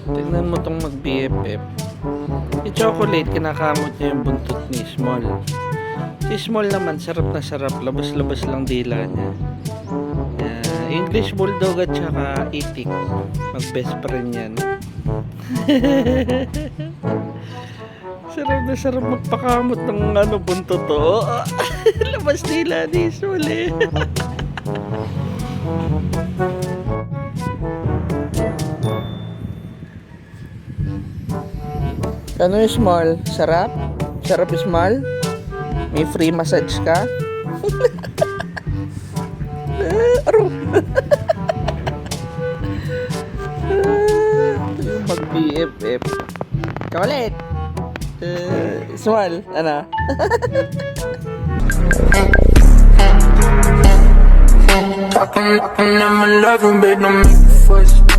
Tignan mo tong mag-BFF. Si Chocolate, kinakamot niya yung buntot ni Small. Si Small naman, sarap na sarap. Labas-labas lang dila niya. English Bulldog at saka Itik. Mag-best friend yan. Sarap na sarap magpakamot ng buntot to. Labas dila ni Small eh. Ano yung Small? Sarap? Sarap yung Small? May free massage ka? Aro! Yung mag-BFF. Chocolate! Small, ano? I'm loving, but don't make a fuss.